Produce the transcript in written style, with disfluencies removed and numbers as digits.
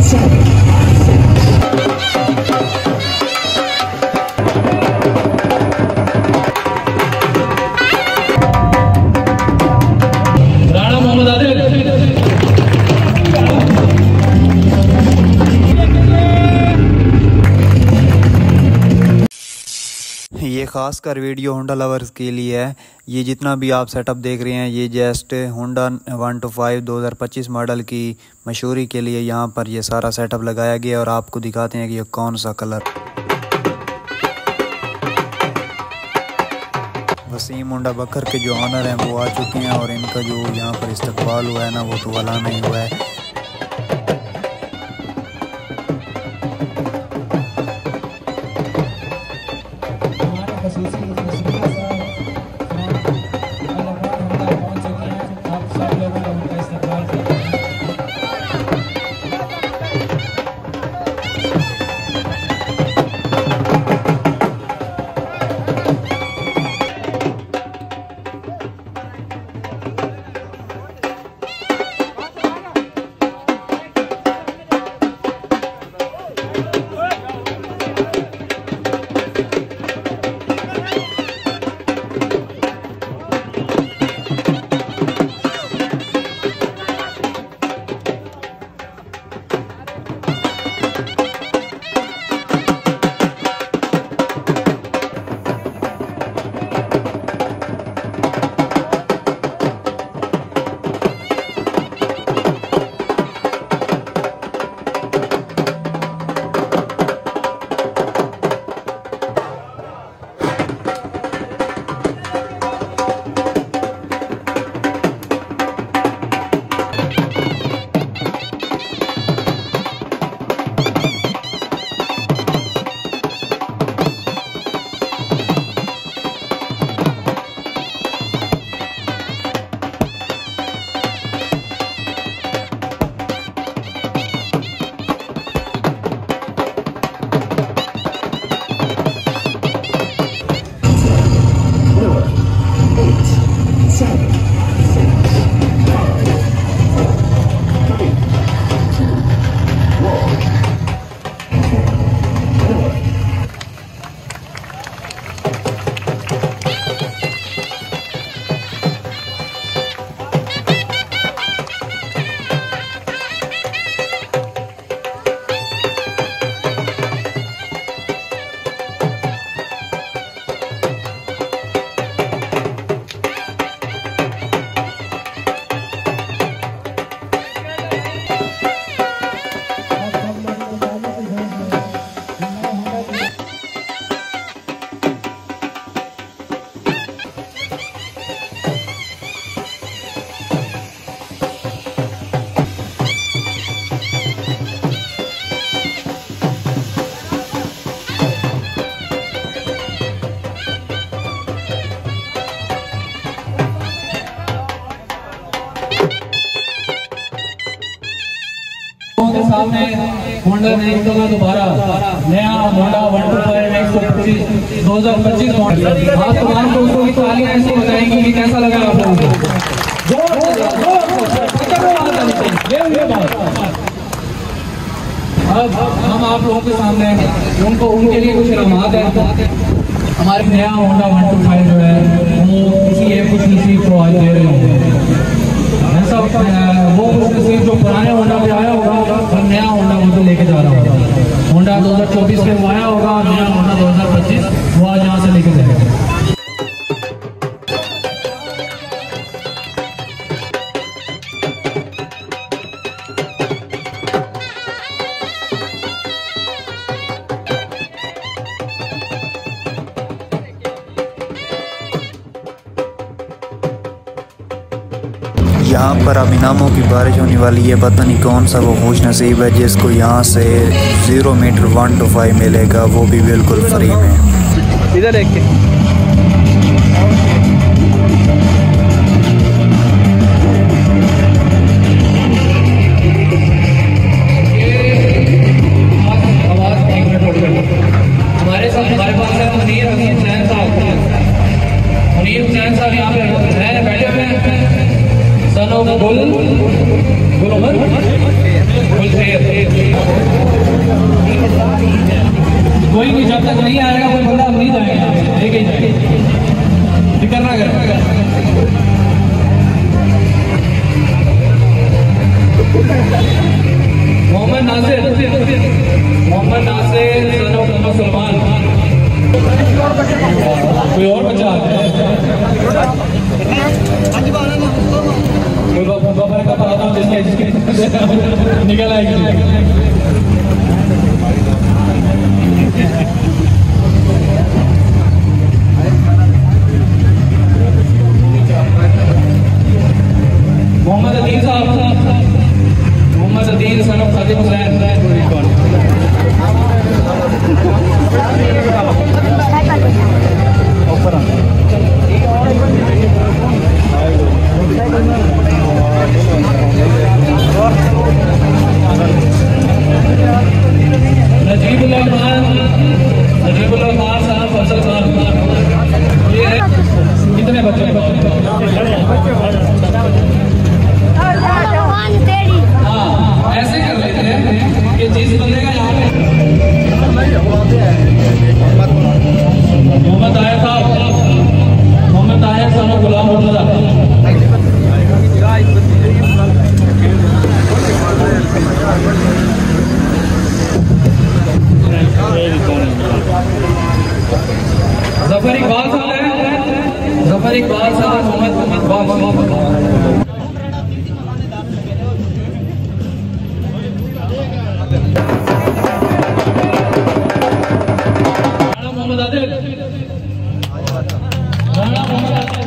ये ख़ास कर वीडियो होंडा लवर्स के लिए है। ये जितना भी आप सेटअप देख रहे हैं ये जस्ट होंडा 125 2025 मॉडल की मशहूरी के लिए यहाँ पर ये सारा सेटअप लगाया गया और आपको दिखाते हैं कि ये कौन सा कलर। वसीम होंडा बकर के जो ऑनर हैं वो आ चुके हैं और इनका जो यहाँ पर इस्तकबाल हुआ है ना वो तो वाला नहीं हुआ है। सामने होंडा ने दोबारा नया होंडा 125 2025 मॉडल। आप तमाम दोस्तों की तालियां ऐसे बताएंगे कि कैसा लगा आप लोगों को। अब हम आप लोगों के सामने उनके लिए कुछ इनामात है। हमारे नया होंडा 125 जो है वो किसी एक कुछ नसीब को आज दे रहे होंगे। ऐसा वो कुछ नसीब जो पुराने होंडा में आया होगा और नया होंडा वो तो लेके जा रहा होगा। होंडा 2024 में वो आया होगा, नया होंडा 2025 वो आज यहाँ से लेके जाएगा। यहाँ पर अब इनामों की बारिश होने वाली है। पता नहीं कौन सा वो खुश नसीब है जिसको यहाँ से 0 मीटर 125 मिलेगा, वो भी बिल्कुल फ्री में। इधर देख के हमारे साथ हमारे पास है मुनीर हुसैन साहब। मुनीर हुसैन साहब यहाँ पे बैठे हुए हैं। सन ऑफ गुल उमर गुलखेर जब तक नहीं आएगा कोई बंदा, हम नहीं जाएंगे, लेके जाएंगे, फिक्र ना करें। मोहम्मद नासिर सलमान, कोई और बच्चा कोई बाबा का पता था जिसके निकल आएगी। मोहम्मद अदीन साहब, मोहम्मद अदीन सन ऑफ खादिम हुसैन। नजीबुल्लाह खान साहब, फजल खान, ये है कितने बच्चे? हाँ, ऐसे कर लेते हैं कि जिस बंदे का यहाँ पे मोहम्मद आया साहब, मोहम्मद आया साहब गुलाम मुर्तजा। जफर इकबाल साहब है, जफर इकबाल साहब, मोहम्मद इकबाल। मोहम्मद आदिल, राणा मोहम्मद आदिल।